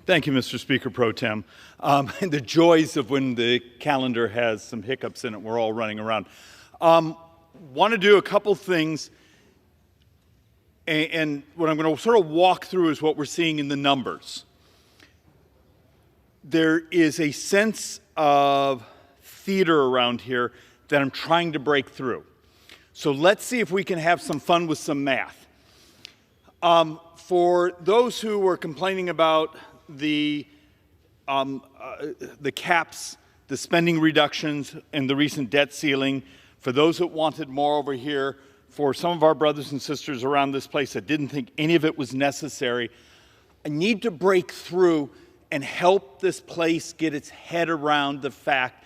Thank you, Mr. Speaker Pro Tem. And the joys of when the calendar has some hiccups in it, we're all running around. Want to do a couple things, and what I'm going to sort of walk through is what we're seeing in the numbers. There is a sense of theater around here that I'm trying to break through. So let's see if we can have some fun with some math. For those who were complaining about the caps, the spending reductions, and the recent debt ceiling, for those that wanted more over here, for some of our brothers and sisters around this place that didn't think any of it was necessary, I need to break through and help this place get its head around the fact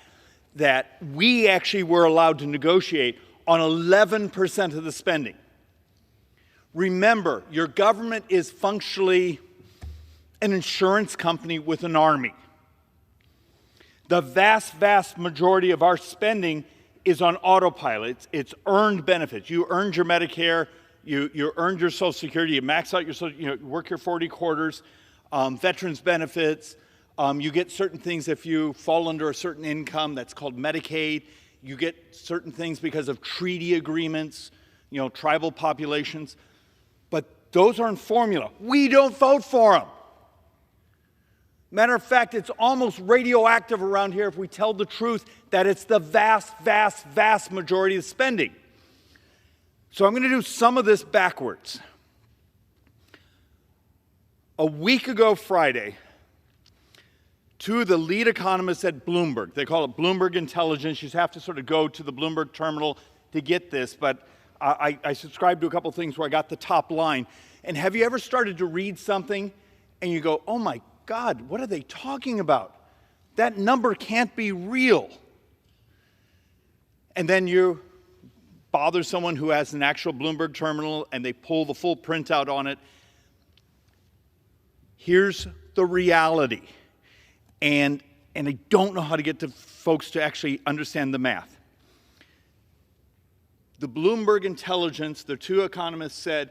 that we actually were allowed to negotiate on 11% of the spending. Remember, your government is functionally an insurance company with an army. The vast, vast majority of our spending is on autopilot. It's earned benefits. You earned your Medicare, you earned your Social Security, you max out your social, you work your 40 quarters, veterans benefits, you get certain things if you fall under a certain income, that's called Medicaid. You get certain things because of treaty agreements, tribal populations. But those aren't formula. We don't vote for them. Matter of fact, it's almost radioactive around here if we tell the truth that it's the vast, vast, vast majority of spending. So I'm going to do some of this backwards. A week ago Friday, two of the lead economists at Bloomberg, they call it Bloomberg Intelligence. You have to sort of go to the Bloomberg terminal to get this, but I subscribe to a couple things where I got the top line. And have you ever started to read something and you go, oh my God, what are they talking about? That number can't be real. And then you bother someone who has an actual Bloomberg terminal and they pull the full printout on it. Here's the reality. And I don't know how to get to folks to actually understand the math. The Bloomberg Intelligence, the two economists said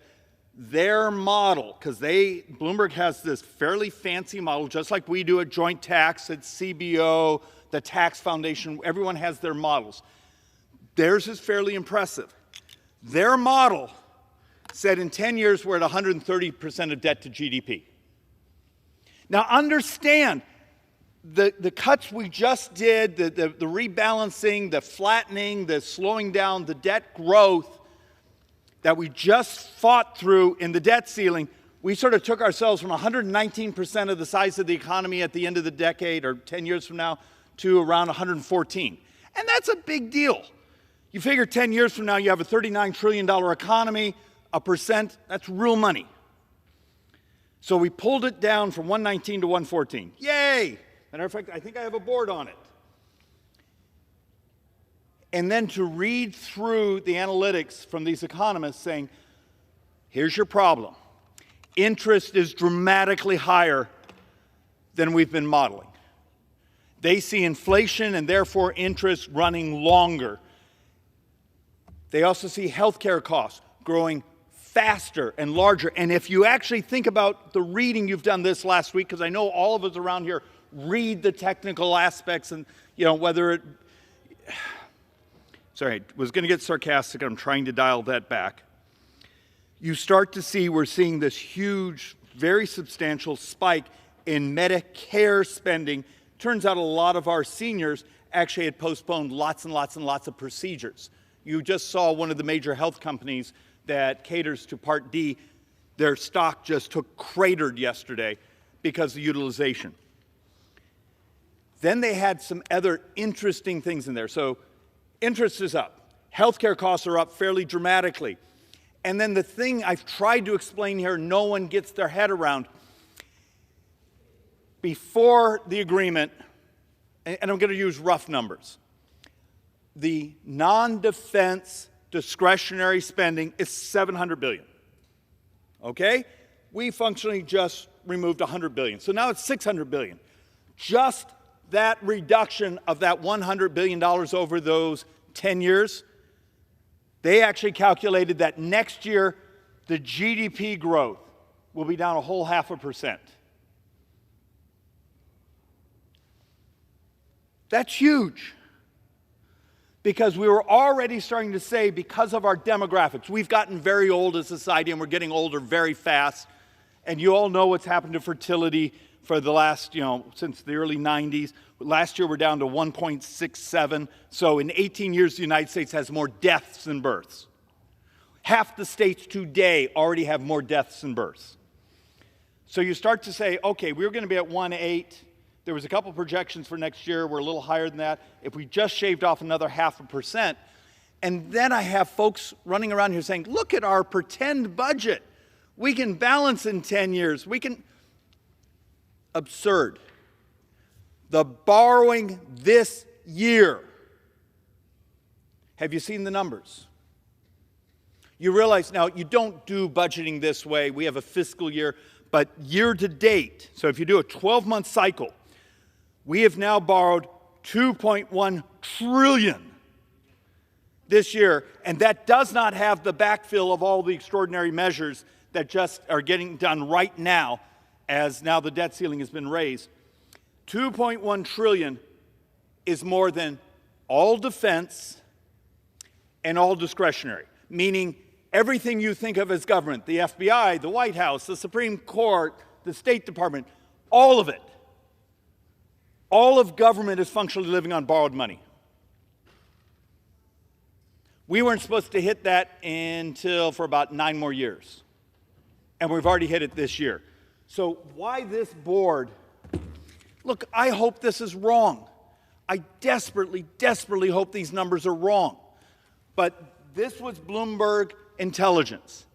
their model, because Bloomberg has this fairly fancy model, just like we do at Joint Tax, at CBO, the Tax Foundation, everyone has their models. Theirs is fairly impressive. Their model said in 10 years we're at 130% of debt to GDP. Now understand, the cuts we just did, the rebalancing, the flattening, the slowing down, the debt growth that we just fought through in the debt ceiling, we sort of took ourselves from 119% of the size of the economy at the end of the decade, or 10 years from now, to around 114. And that's a big deal. You figure 10 years from now you have a $39 trillion economy, 1%, that's real money. So we pulled it down from 119 to 114. Yay! Matter of fact, I think I have a board on it. And then to read through the analytics from these economists saying, here's your problem. Interest is dramatically higher than we've been modeling. They see inflation and therefore interest running longer. They also see healthcare costs growing faster and larger. And if you actually think about the reading you've done this last week, because I know all of us around here read the technical aspects and, whether it... Sorry, I was going to get sarcastic. I'm trying to dial that back. You start to see we're seeing this huge, very substantial spike in Medicare spending. Turns out a lot of our seniors actually had postponed lots and lots and lots of procedures. You just saw one of the major health companies that caters to Part D, their stock just cratered yesterday because of utilization. Then they had some other interesting things in there. So interest is up. Healthcare costs are up fairly dramatically. And then the thing I've tried to explain here, no one gets their head around. Before the agreement, and I'm going to use rough numbers, the non-defense discretionary spending is $700 billion. Okay? We functionally just removed $100 billion. So now it's $600 billion. Just that reduction of that $100 billion over those 10 years, they actually calculated that next year the GDP growth will be down a whole 0.5%. That's huge. Because we were already starting to say, because of our demographics, we've gotten very old as a society and we're getting older very fast. And you all know what's happened to fertility for the last, since the early 90s. Last year we're down to 1.67. So in 18 years, the United States has more deaths than births. Half the states today already have more deaths than births. So you start to say, okay, we're going to be at 1.8. There was a couple projections for next year. We're a little higher than that. If we just shaved off another 0.5%, and then I have folks running around here saying, look at our pretend budget. We can balance in 10 years. We can. Absurd. The borrowing this year. Have you seen the numbers? You realize now you don't do budgeting this way. We have a fiscal year, but year to date, so if you do a 12-month cycle, we have now borrowed $2.1 trillion this year, and that does not have the backfill of all the extraordinary measures that just are getting done right now, as now the debt ceiling has been raised. $2.1 trillion is more than all defense and all discretionary, meaning everything you think of as government, the FBI, the White House, the Supreme Court, the State Department, all of it. All of government is functionally living on borrowed money. We weren't supposed to hit that until for about 9 more years. And we've already hit it this year. So why this board? Look, I hope this is wrong. I desperately, desperately hope these numbers are wrong. But this was Bloomberg Intelligence.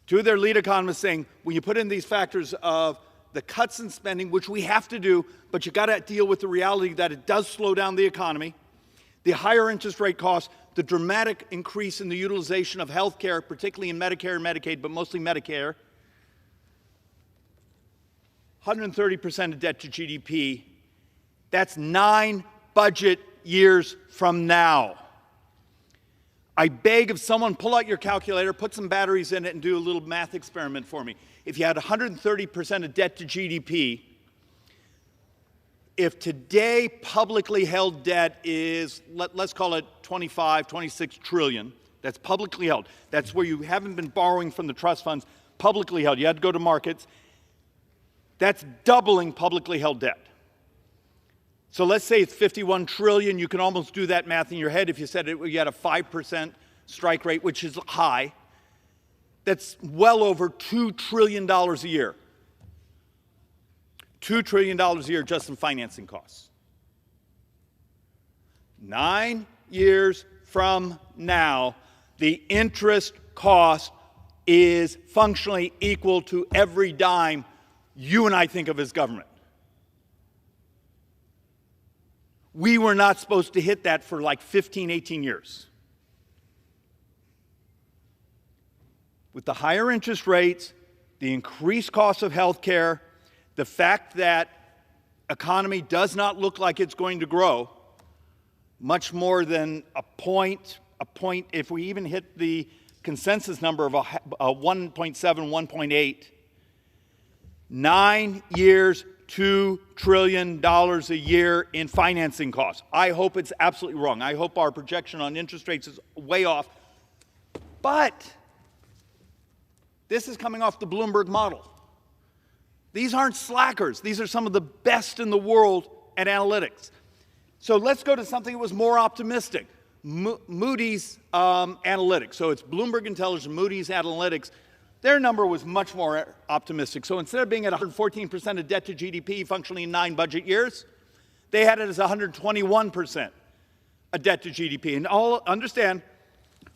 Two of their lead economists saying, when you put in these factors of the cuts in spending, which we have to do, but you got to deal with the reality that it does slow down the economy, the higher interest rate costs, the dramatic increase in the utilization of health care, particularly in Medicare and Medicaid, but mostly Medicare, 130% of debt to GDP, that's 9 budget years from now. I beg of someone, pull out your calculator, put some batteries in it, and do a little math experiment for me. If you had 130% of debt to GDP, if today publicly held debt is, let's call it 25, 26 trillion, that's publicly held. That's where you haven't been borrowing from the trust funds, publicly held. You had to go to markets. That's doubling publicly held debt. So let's say it's 51 trillion. You can almost do that math in your head if you said you had a 5% strike rate, which is high. That's well over $2 trillion a year. $2 trillion a year just in financing costs. 9 years from now, the interest cost is functionally equal to every dime you and I think of as government. We were not supposed to hit that for like 15, 18 years. With the higher interest rates, the increased cost of health care, the fact that economy does not look like it's going to grow much more than a point, if we even hit the consensus number of a 1.7, 1.8, 9 years, $2 trillion a year in financing costs. I hope it's absolutely wrong. I hope our projection on interest rates is way off. But this is coming off the Bloomberg model. These aren't slackers. These are some of the best in the world at analytics. So let's go to something that was more optimistic. Moody's Analytics. So it's Bloomberg Intelligence, Moody's Analytics. Their number was much more optimistic. So instead of being at 114% of debt to GDP functionally in 9 budget years, they had it as 121% of debt to GDP. And all understand,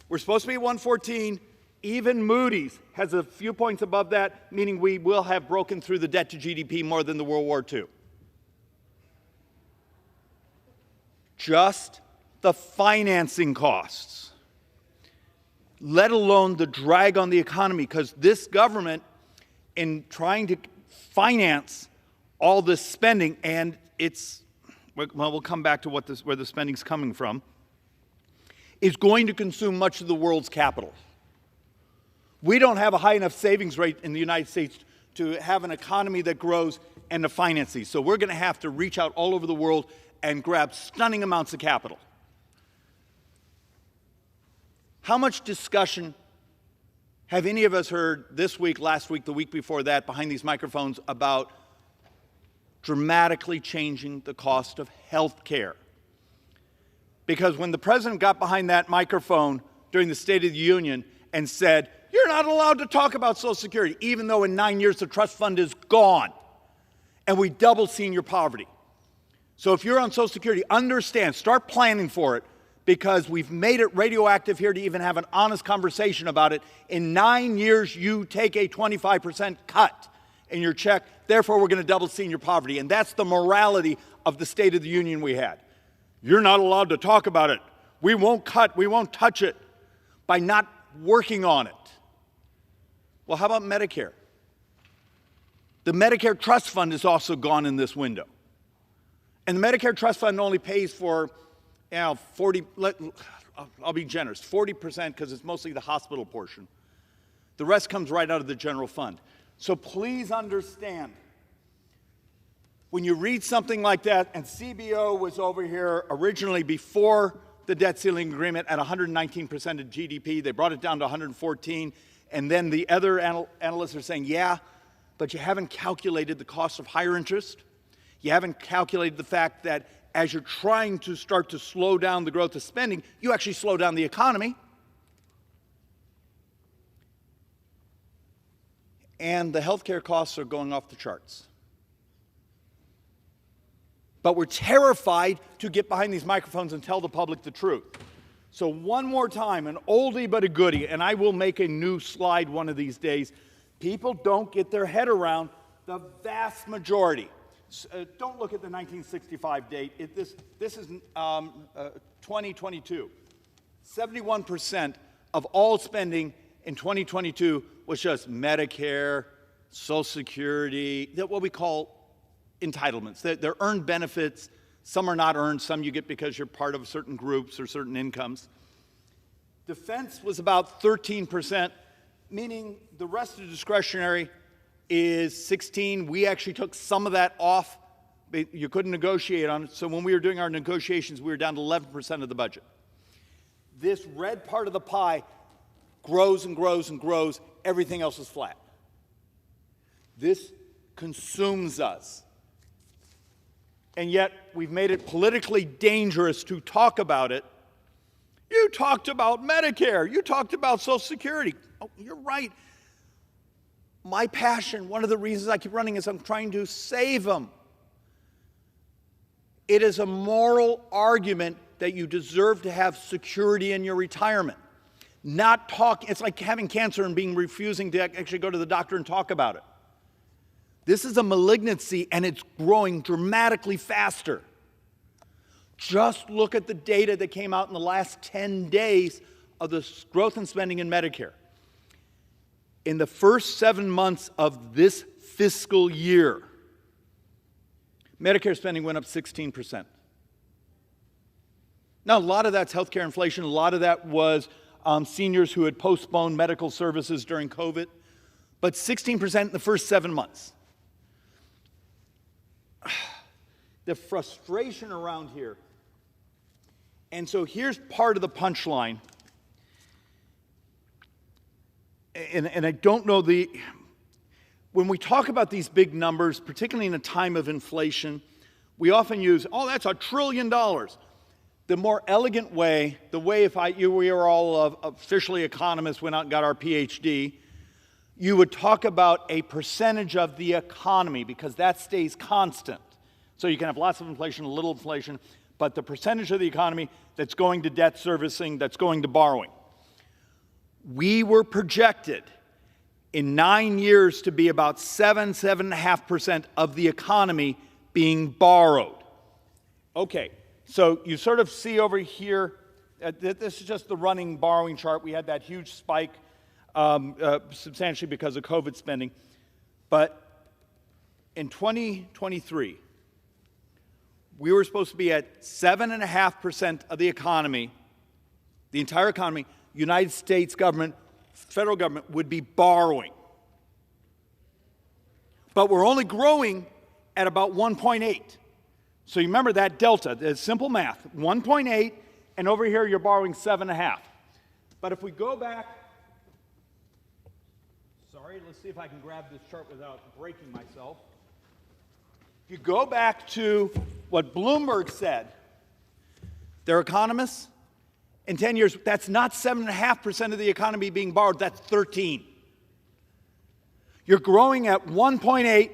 we're supposed to be at 114. Even Moody's has a few points above that, meaning we will have broken through the debt to GDP more than the World War II. Just the financing costs, let alone the drag on the economy, because this government, in trying to finance all this spending, and it's, well, we'll come back to where the spending's coming from, is going to consume much of the world's capital. We don't have a high enough savings rate in the United States to have an economy that grows and to finance these. So we're going to have to reach out all over the world and grab stunning amounts of capital. How much discussion have any of us heard this week, last week, the week before that, behind these microphones about dramatically changing the cost of health care? Because when the president got behind that microphone during the State of the Union and said, you're not allowed to talk about Social Security, even though in 9 years the trust fund is gone, and we doubled senior poverty. So if you're on Social Security, understand, start planning for it, because we've made it radioactive here to even have an honest conversation about it. In 9 years, you take a 25% cut in your check, therefore we're going to double senior poverty. And that's the morality of the State of the Union we had. You're not allowed to talk about it. We won't cut, we won't touch it, by not working on it. Well, how about Medicare? The Medicare Trust Fund is also gone in this window. And the Medicare Trust Fund only pays for, 40, I'll be generous, 40%, because it's mostly the hospital portion. The rest comes right out of the general fund. So please understand, when you read something like that, and CBO was over here originally before the debt ceiling agreement at 119% of GDP, they brought it down to 114, and then the other analysts are saying, yeah, but you haven't calculated the cost of higher interest. You haven't calculated the fact that as you're trying to start to slow down the growth of spending, you actually slow down the economy. And the healthcare costs are going off the charts. But we're terrified to get behind these microphones and tell the public the truth. So one more time, an oldie but a goodie, and I will make a new slide one of these days. People don't get their head around the vast majority. Don't look at the 1965 date. This is 2022. 71% of all spending in 2022 was just Medicare, Social Security, what we call entitlements. They're earned benefits. Some are not earned. Some you get because you're part of certain groups or certain incomes. Defense was about 13%, meaning the rest of the discretionary is 16. We actually took some of that off. You couldn't negotiate on it. So when we were doing our negotiations, we were down to 11% of the budget. This red part of the pie grows and grows and grows. Everything else is flat. This consumes us. And yet we've made it politically dangerous to talk about it. You talked about Medicare. You talked about Social Security. Oh, you're right. My passion, one of the reasons I keep running is I'm trying to save them. It is a moral argument that you deserve to have security in your retirement. Not talk, it's like having cancer and refusing to actually go to the doctor and talk about it. This is a malignancy and it's growing dramatically faster. Just look at the data that came out in the last 10 days of the growth in spending in Medicare. In the first 7 months of this fiscal year, Medicare spending went up 16%. Now, a lot of that's healthcare inflation. A lot of that was seniors who had postponed medical services during COVID. But 16% in the first 7 months. The frustration around here. And so here's part of the punchline. And I don't know when we talk about these big numbers, particularly in a time of inflation, we often use, oh, that's $1 trillion. The more elegant way, the way we were all officially economists, went out and got our PhD, you would talk about a percentage of the economy because that stays constant. So you can have lots of inflation, a little inflation, but the percentage of the economy that's going to debt servicing, that's going to borrowing. We were projected in 9 years to be about 7.5% of the economy being borrowed. Okay, so you sort of see over here, this is just the running borrowing chart. We had that huge spike substantially because of COVID spending. But in 2023, we were supposed to be at 7.5% of the economy, the entire economy, United States government, federal government would be borrowing. But we're only growing at about 1.8. So you remember that delta, it's simple math, 1.8, and over here you're borrowing 7.5. But if we go back, sorry, let's see if I can grab this chart without breaking myself. If you go back to what Bloomberg said, they're economists, in 10 years, that's not 7.5% of the economy being borrowed, that's 13. You're growing at 1.8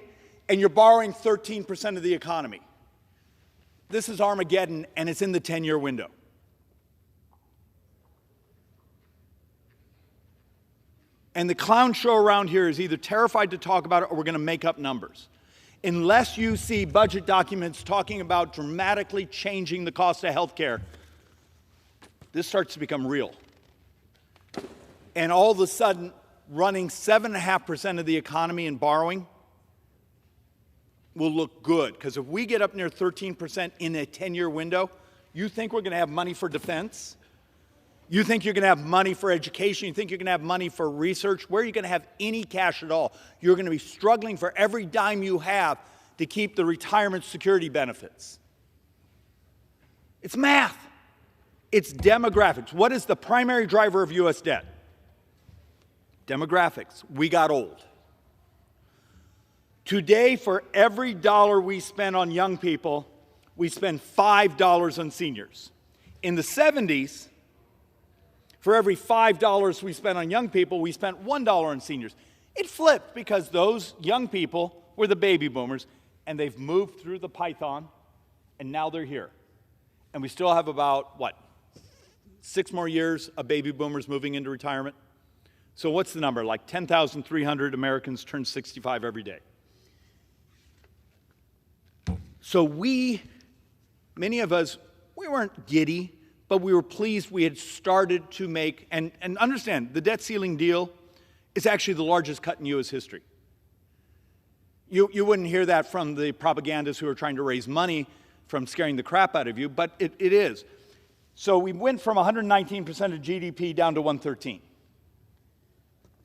and you're borrowing 13% of the economy. This is Armageddon, and it's in the 10-year window. And the clown show around here is either terrified to talk about it or we're going to make up numbers. Unless you see budget documents talking about dramatically changing the cost of health care, this starts to become real. And all of a sudden, running 7.5% of the economy in borrowing will look good. Because if we get up near 13% in a 10-year window, you think we're going to have money for defense? You think you're going to have money for education? You think you're going to have money for research? Where are you going to have any cash at all? You're going to be struggling for every dime you have to keep the retirement security benefits. It's math. It's demographics. What is the primary driver of U.S. debt? Demographics. We got old. Today, for every dollar we spend on young people, we spend $5 on seniors. In the 70s, for every $5 we spent on young people, we spent $1 on seniors. It flipped because those young people were the baby boomers, and they've moved through the python, and now they're here. And we still have about, 6 more years of baby boomers moving into retirement? So what's the number? Like 10,300 Americans turn 65 every day. So many of us, we weren't giddy, but we were pleased we had started to make, and understand, the debt ceiling deal is actually the largest cut in U.S. history. You wouldn't hear that from the propagandists who are trying to raise money from scaring the crap out of you, but it is. So we went from 119% of GDP down to 113.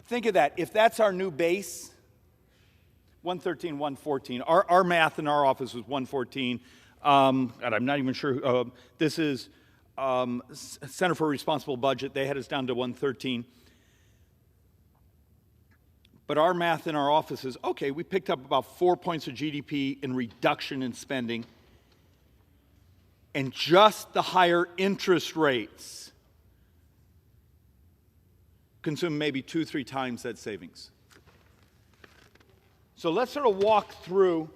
Think of that. If that's our new base, 113, 114. Our math in our office was 114. And I'm not even sure. This is Center for Responsible Budget. They had us down to 113. But our math in our office is, okay, we picked up about 4 points of GDP in reduction in spending. And just the higher interest rates consume maybe 2-3 times that savings. So let's sort of walk through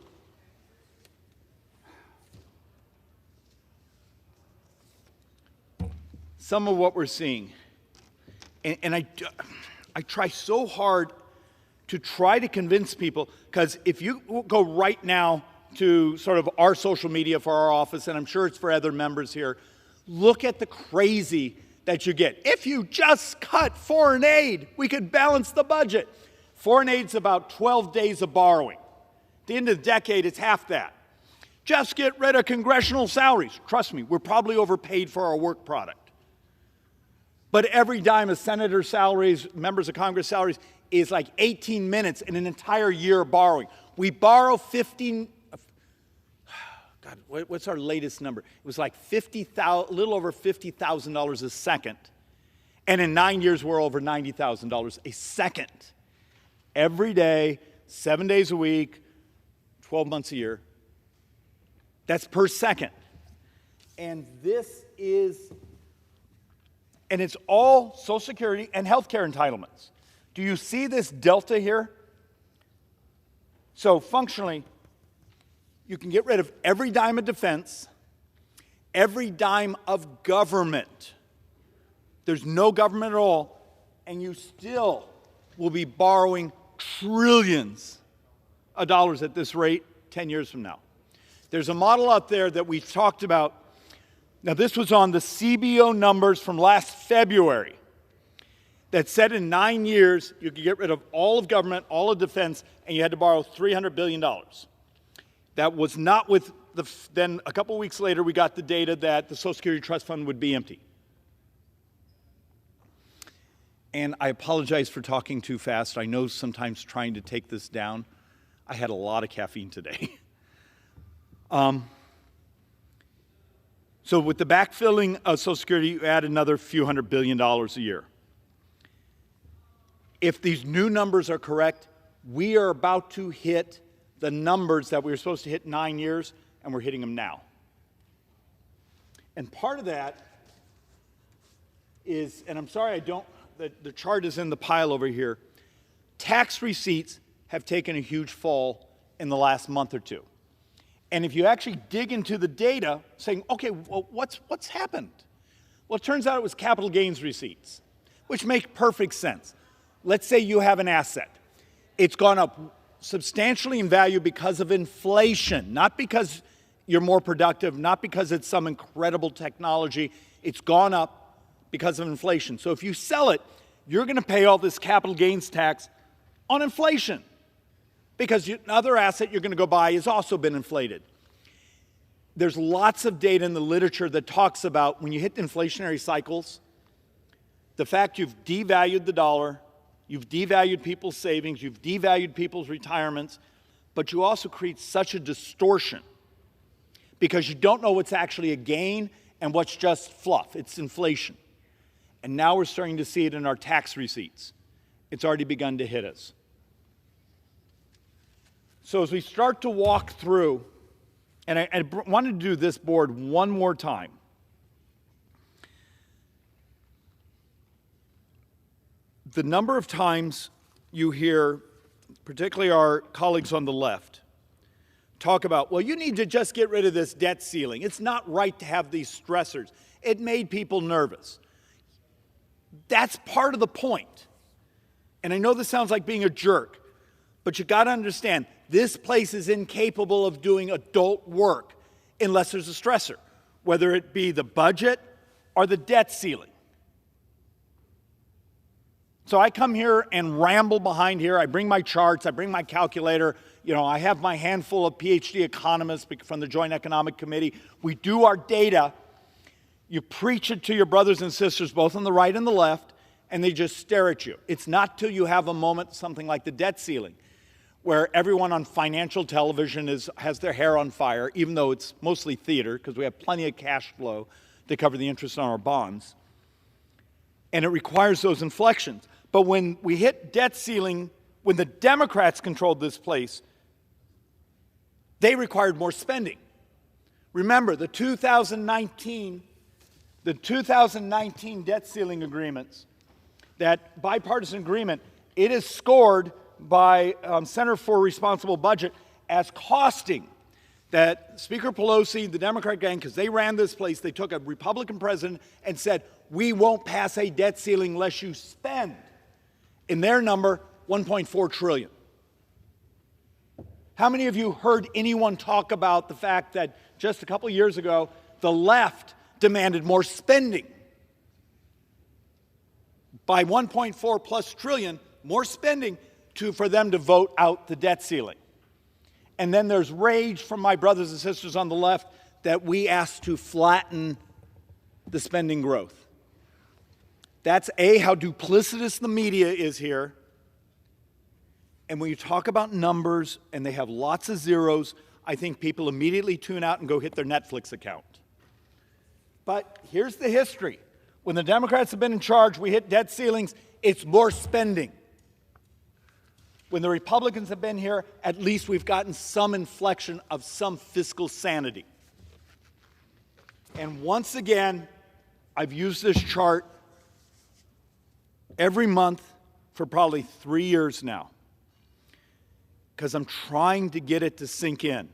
some of what we're seeing. And I try so hard to try to convince people, because if you go right now to sort of our social media for our office, and I'm sure it's for other members here, look at the crazy that you get. If you just cut foreign aid, we could balance the budget. Foreign aid's about 12 days of borrowing. At the end of the decade, it's half that. Just get rid of congressional salaries. Trust me, we're probably overpaid for our work product. But every dime of senators' salaries, members of Congress' salaries, is like 18 minutes in an entire year of borrowing. We borrow 15... God, what's our latest number? It was like a little over $50,000 a second. And in 9 years, we're over $90,000 a second. Every day, 7 days a week, 12 months a year. That's per second. And it's all Social Security and health care entitlements. Do you see this delta here? So functionally, you can get rid of every dime of defense, every dime of government. There's no government at all, and you still will be borrowing trillions of dollars at this rate 10 years from now. There's a model out there that we've talked about. Now, this was on the CBO numbers from last February that said in 9 years you could get rid of all of government, all of defense, and you had to borrow $300 billion. That was not with then a couple weeks later we got the data that the Social Security Trust Fund would be empty. And I apologize for talking too fast. I know sometimes trying to take this down. I had a lot of caffeine today. So with the backfilling of Social Security, you add another few $100 billion a year. If these new numbers are correct, we are about to hit the numbers that we were supposed to hit in 9 years, and we're hitting them now. And part of that is, and I'm sorry the chart is in the pile over here, tax receipts have taken a huge fall in the last month or two. And if you actually dig into the data, saying, okay, well, what's happened? Well, it turns out it was capital gains receipts, which make perfect sense. Let's say you have an asset. It's gone up substantially in value because of inflation, not because you're more productive, not because it's some incredible technology. It's gone up because of inflation. So if you sell it, you're going to pay all this capital gains tax on inflation because another asset you're going to go buy has also been inflated. There's lots of data in the literature that talks about when you hit the inflationary cycles, the fact you've devalued the dollar, you've devalued people's savings, you've devalued people's retirements, but you also create such a distortion because you don't know what's actually a gain and what's just fluff. It's inflation. And now we're starting to see it in our tax receipts. It's already begun to hit us. So as we start to walk through, and I wanted to do this board one more time. The number of times you hear, particularly our colleagues on the left, talk about, well, you need to just get rid of this debt ceiling. It's not right to have these stressors. It made people nervous. That's part of the point. And I know this sounds like being a jerk, but you got to understand, this place is incapable of doing adult work unless there's a stressor, whether it be the budget or the debt ceiling. So I come here and ramble behind here. I bring my charts. I bring my calculator. I have my handful of PhD economists from the Joint Economic Committee. We do our data. You preach it to your brothers and sisters, both on the right and the left, and they just stare at you. It's not till you have a moment, something like the debt ceiling, where everyone on financial television has their hair on fire, even though it's mostly theater, because we have plenty of cash flow to cover the interest on our bonds. And it requires those inflections. But when we hit debt ceiling, when the Democrats controlled this place, they required more spending. Remember, the 2019 debt ceiling agreements, that bipartisan agreement, it is scored by Center for Responsible Budget as costing that Speaker Pelosi, the Democrat gang, because they ran this place, they took a Republican president and said, we won't pass a debt ceiling unless you spend, in their number, $1.4 trillion. How many of you heard anyone talk about the fact that just a couple of years ago, the left demanded more spending? By 1.4 plus trillion, more spending for them to vote out the debt ceiling. And then there's rage from my brothers and sisters on the left that we asked to flatten the spending growth. That's how duplicitous the media is here. And when you talk about numbers and they have lots of zeros, I think people immediately tune out and go hit their Netflix account. But here's the history. When the Democrats have been in charge, we hit debt ceilings, it's more spending. When the Republicans have been here, at least we've gotten some inflection of some fiscal sanity. And once again, I've used this chart every month for probably 3 years now, because I'm trying to get it to sink in.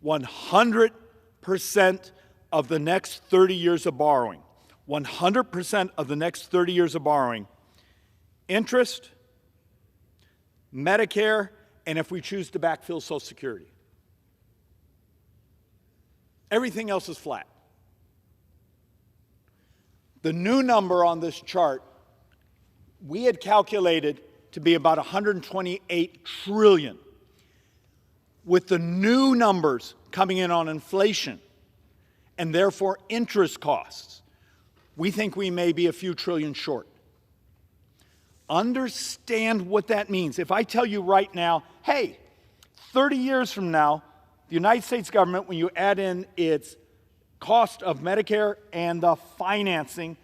100% of the next 30 years of borrowing, 100% of the next 30 years of borrowing, interest, Medicare, and if we choose to backfill Social Security. Everything else is flat. The new number on this chart, we had calculated to be about $128 trillion. With the new numbers coming in on inflation and therefore interest costs, we think we may be a few trillion short. Understand what that means. If I tell you right now, hey, 30 years from now, the United States government, when you add in its cost of Medicare and the financing,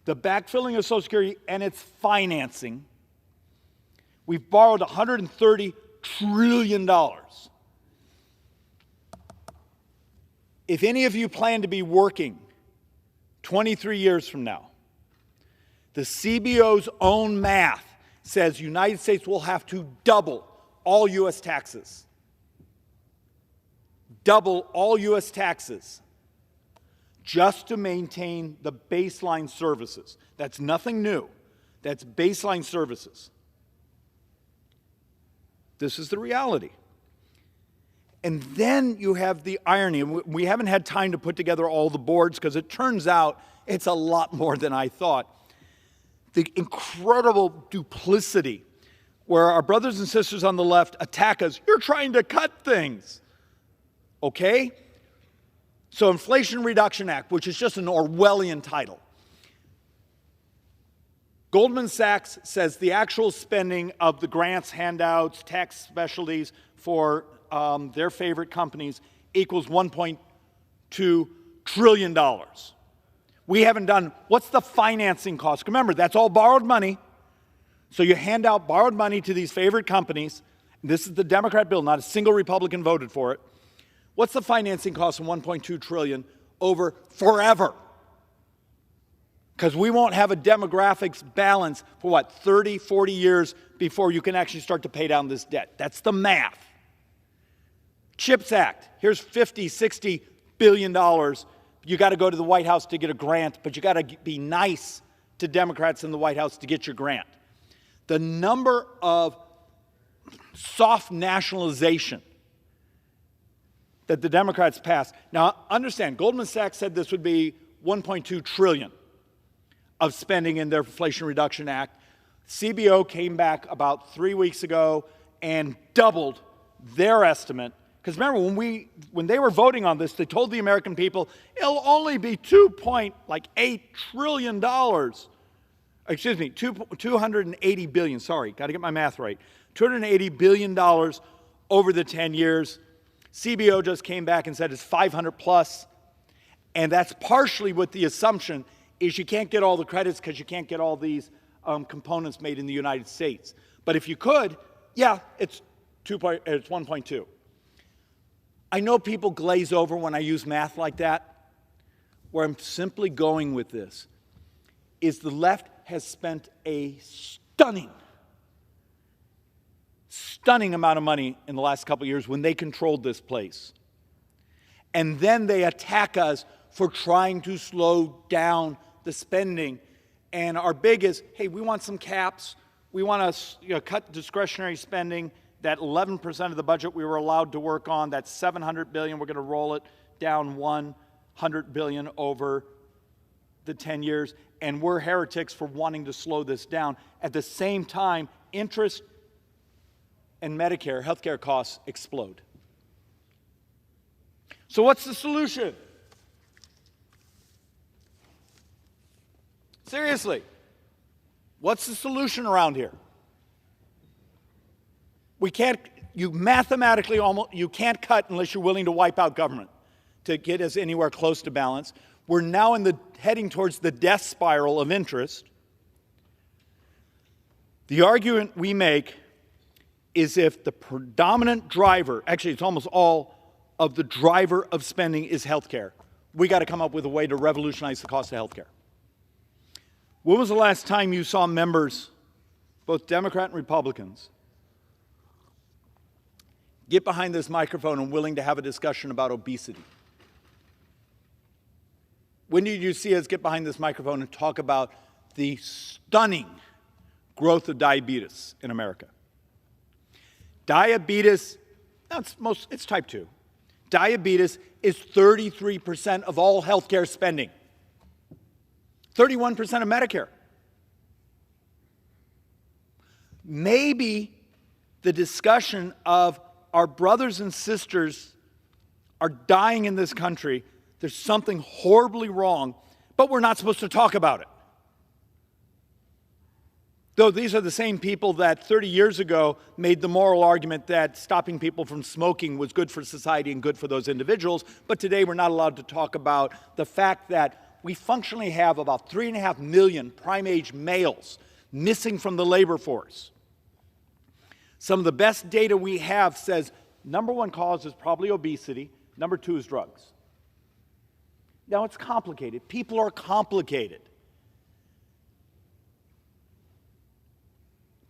the backfilling of Social Security and its financing, we've borrowed $130 trillion. If any of you plan to be working 23 years from now, the CBO's own math says the United States will have to double all U.S. taxes. Double all U.S. taxes just to maintain the baseline services. That's nothing new. That's baseline services. This is the reality. And then you have the irony. We haven't had time to put together all the boards because it turns out it's a lot more than I thought. The incredible duplicity where our brothers and sisters on the left attack us. You're trying to cut things. Okay? So Inflation Reduction Act, which is just an Orwellian title. Goldman Sachs says the actual spending of the grants, handouts, tax specialties for their favorite companies equals $1.2 trillion. We haven't done, what's the financing cost? Remember, that's all borrowed money. So you hand out borrowed money to these favorite companies. This is the Democrat bill, not a single Republican voted for it. What's the financing cost of $1.2 trillion over forever? Because we won't have a demographics balance for what, 30, 40 years before you can actually start to pay down this debt. That's the math. CHIPS Act, here's $50, $60 billion. You got to go to the White House to get a grant, but you got to be nice to Democrats in the White House to get your grant. The number of soft nationalization that the Democrats passed. Now, understand, Goldman Sachs said this would be $1.2 trillion of spending in their Inflation Reduction Act. CBO came back about 3 weeks ago and doubled their estimate. Because remember, when they were voting on this, they told the American people it'll only be $2.8 trillion. Excuse me, 280 billion. Sorry, got to get my math right. $280 billion over the 10 years. CBO just came back and said it's 500 plus. And that's partially with the assumption is you can't get all the credits because you can't get all these components made in the United States. But if you could, yeah, it's 1.2. I know people glaze over when I use math like that. Where I'm simply going with this is the left has spent a stunning amount of money in the last couple of years when they controlled this place. And then they attack us for trying to slow down the spending. And our big is, hey, we want some caps. We want to cut discretionary spending. That 11% of the budget we were allowed to work on, that $700 billion, we're going to roll it down $100 billion over the 10 years. And we're heretics for wanting to slow this down. At the same time, interest and Medicare, healthcare costs explode. So what's the solution? Seriously, what's the solution around here? We can't, you mathematically you can't cut unless you're willing to wipe out government to get us anywhere close to balance. We're now heading towards the death spiral of interest. The argument we make is if the predominant driver, actually it's almost all of the driver of spending is healthcare, we got to come up with a way to revolutionize the cost of healthcare. When was the last time you saw members, both Democrat and Republicans, get behind this microphone and willing to have a discussion about obesity? When did you see us get behind this microphone and talk about the stunning growth of diabetes in America? Diabetes, it's type 2. Diabetes is 33% of all healthcare spending. 31% of Medicare. Maybe the discussion of our brothers and sisters are dying in this country, there's something horribly wrong, but we're not supposed to talk about it. Though these are the same people that 30 years ago made the moral argument that stopping people from smoking was good for society and good for those individuals, but today we're not allowed to talk about the fact that we functionally have about 3.5 million prime-age males missing from the labor force. Some of the best data we have says number one cause is probably obesity, number two is drugs. Now it's complicated. People are complicated.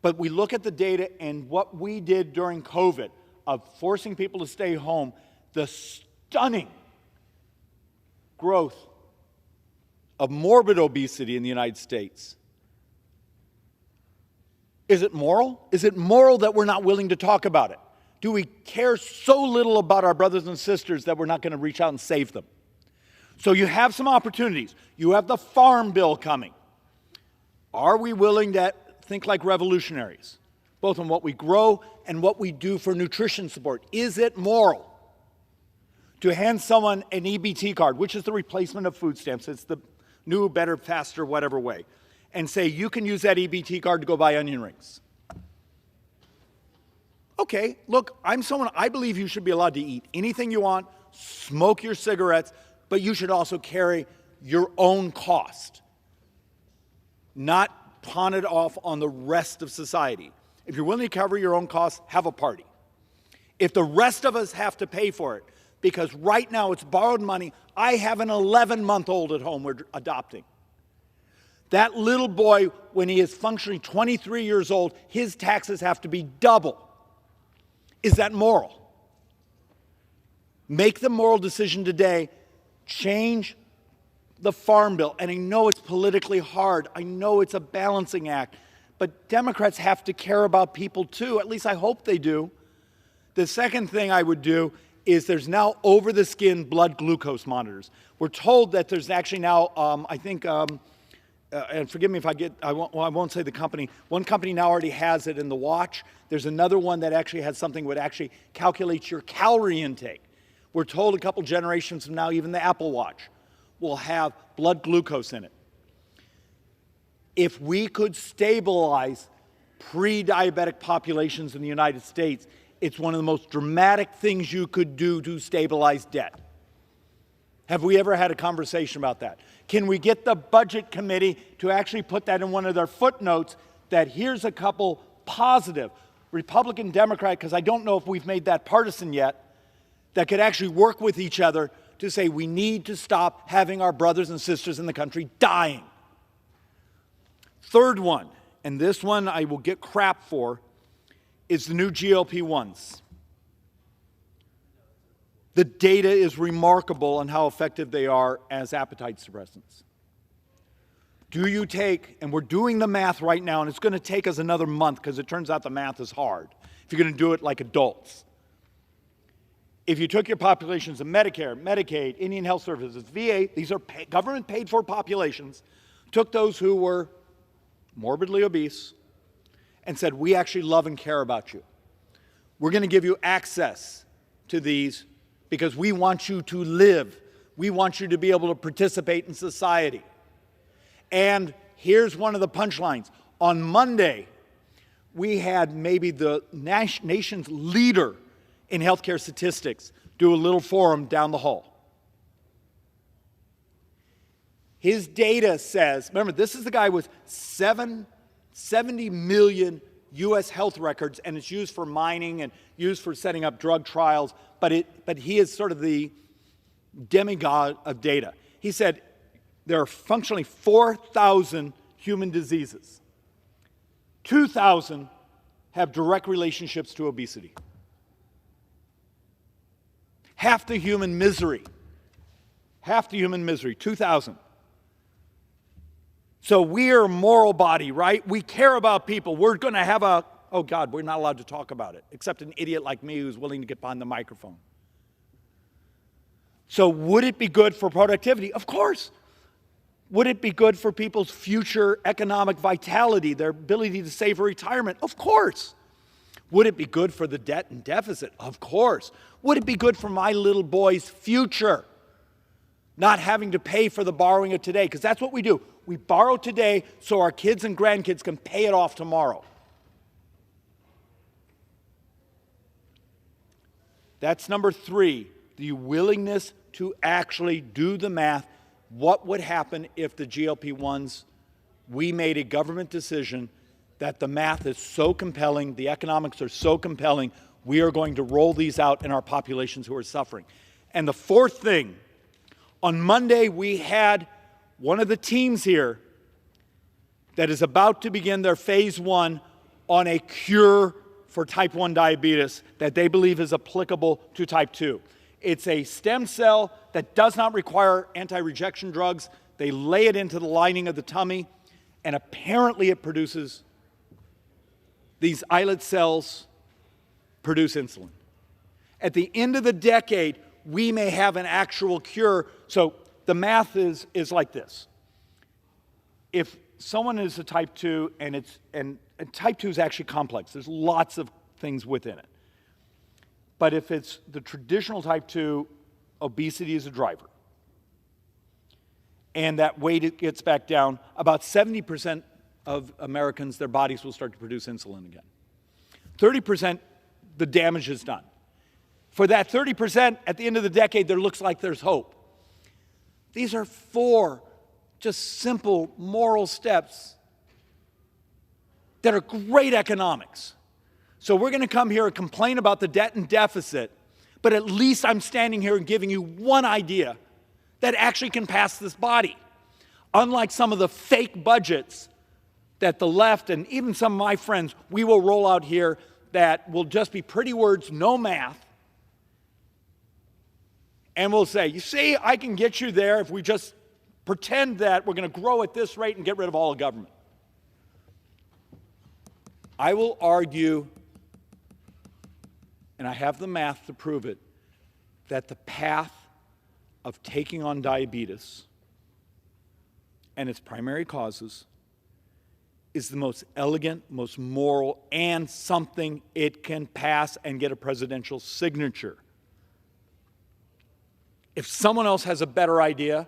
But we look at the data and what we did during COVID of forcing people to stay home, the stunning growth of morbid obesity in the United States. Is it moral? Is it moral that we're not willing to talk about it? Do we care so little about our brothers and sisters that we're not going to reach out and save them? So you have some opportunities. You have the Farm Bill coming. Are we willing to think like revolutionaries, both on what we grow and what we do for nutrition support? Is it moral to hand someone an EBT card, which is the replacement of food stamps? It's the new, better, faster, whatever way, and say, you can use that EBT card to go buy onion rings. Okay, look, I'm someone, I believe you should be allowed to eat anything you want, smoke your cigarettes, but you should also carry your own cost, not pawn it off on the rest of society. If you're willing to cover your own costs, have a party. If the rest of us have to pay for it, because right now it's borrowed money, I have an 11-month-old at home we're adopting. That little boy, when he is functionally 23 years old, his taxes have to be double. Is that moral? Make the moral decision today. Change the Farm Bill. And I know it's politically hard. I know it's a balancing act. But Democrats have to care about people too. At least I hope they do. The second thing I would do is there's now over-the-skin blood glucose monitors. We're told that there's actually now, and forgive me if I won't say the company. One company now already has it in the watch. There's another one that actually has something that would actually calculate your calorie intake. We're told a couple generations from now, even the Apple Watch will have blood glucose in it. If we could stabilize pre-diabetic populations in the United States, it's one of the most dramatic things you could do to stabilize debt. Have we ever had a conversation about that? Can we get the Budget Committee to actually put that in one of their footnotes, that here's a couple positive, Republican, Democrat, because I don't know if we've made that partisan yet, that could actually work with each other to say we need to stop having our brothers and sisters in the country dying. Third one, and this one I will get crap for, is the new GLP-1s. The data is remarkable on how effective they are as appetite suppressants. Do you take, and we're doing the math right now, and it's going to take us another month because it turns out the math is hard if you're going to do it like adults. If you took your populations of Medicare, Medicaid, Indian Health Services, VA, these are government paid for populations, took those who were morbidly obese and said, we actually love and care about you. We're going to give you access to these because we want you to live. We want you to be able to participate in society. And here's one of the punchlines. On Monday, we had maybe the nation's leader in healthcare statistics do a little forum down the hall. His data says, remember, this is the guy with 70 million U.S. health records, and it's used for mining and used for setting up drug trials, but he is sort of the demigod of data. He said there are functionally 4,000 human diseases. 2,000 have direct relationships to obesity. Half the human misery, 2,000. So we're a moral body, right? We care about people. We're going to have oh God, we're not allowed to talk about it, except an idiot like me who's willing to get behind the microphone. So would it be good for productivity? Of course. Would it be good for people's future economic vitality, their ability to save for retirement? Of course. Would it be good for the debt and deficit? Of course. Would it be good for my little boy's future? Not having to pay for the borrowing of today, because that's what we do. We borrow today so our kids and grandkids can pay it off tomorrow. That's number 3, the willingness to actually do the math. What would happen if the GLP-1s, we made a government decision that the math is so compelling, the economics are so compelling, we are going to roll these out in our populations who are suffering. And the 4th thing, on Monday we had one of the teams here that is about to begin their phase 1 on a cure for type 1 diabetes that they believe is applicable to type 2. It's a stem cell that does not require anti-rejection drugs. They lay it into the lining of the tummy, and apparently it produces, these islet cells produce insulin. At the end of the decade, we may have an actual cure. So the math is like this. If someone is a type 2, and type 2 is actually complex. There's lots of things within it. But if it's the traditional type 2, obesity is a driver. And that weight gets back down, about 70% of Americans, their bodies will start to produce insulin again. 30%, the damage is done. For that 30%, at the end of the decade, there looks like there's hope. These are 4 just simple moral steps that are great economics. So we're going to come here and complain about the debt and deficit, but at least I'm standing here and giving you one idea that actually can pass this body. Unlike some of the fake budgets that the left and even some of my friends, we will roll out here that will just be pretty words, no math. And we'll say, you see, I can get you there if we just pretend that we're going to grow at this rate and get rid of all of government. I will argue, and I have the math to prove it, that the path of taking on diabetes and its primary causes is the most elegant, most moral, and something it can pass and get a presidential signature. If someone else has a better idea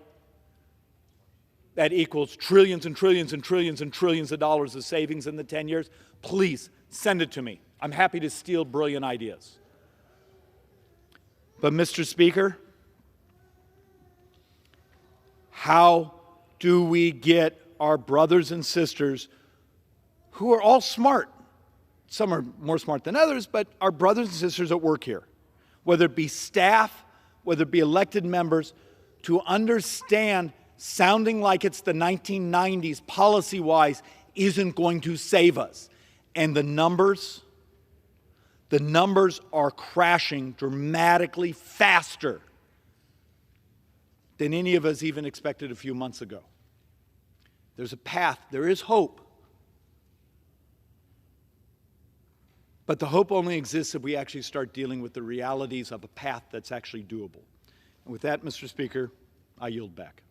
that equals trillions and trillions and trillions and trillions of dollars of savings in the 10 years, please send it to me. I'm happy to steal brilliant ideas. But Mr. Speaker, how do we get our brothers and sisters who are all smart? Some are more smart than others, but our brothers and sisters at work here, whether it be staff, whether it be elected members, to understand sounding like it's the 1990s policy-wise isn't going to save us. And the numbers are crashing dramatically faster than any of us even expected a few months ago. There's a path, there is hope. But the hope only exists if we actually start dealing with the realities of a path that's actually doable. And with that, Mr. Speaker, I yield back.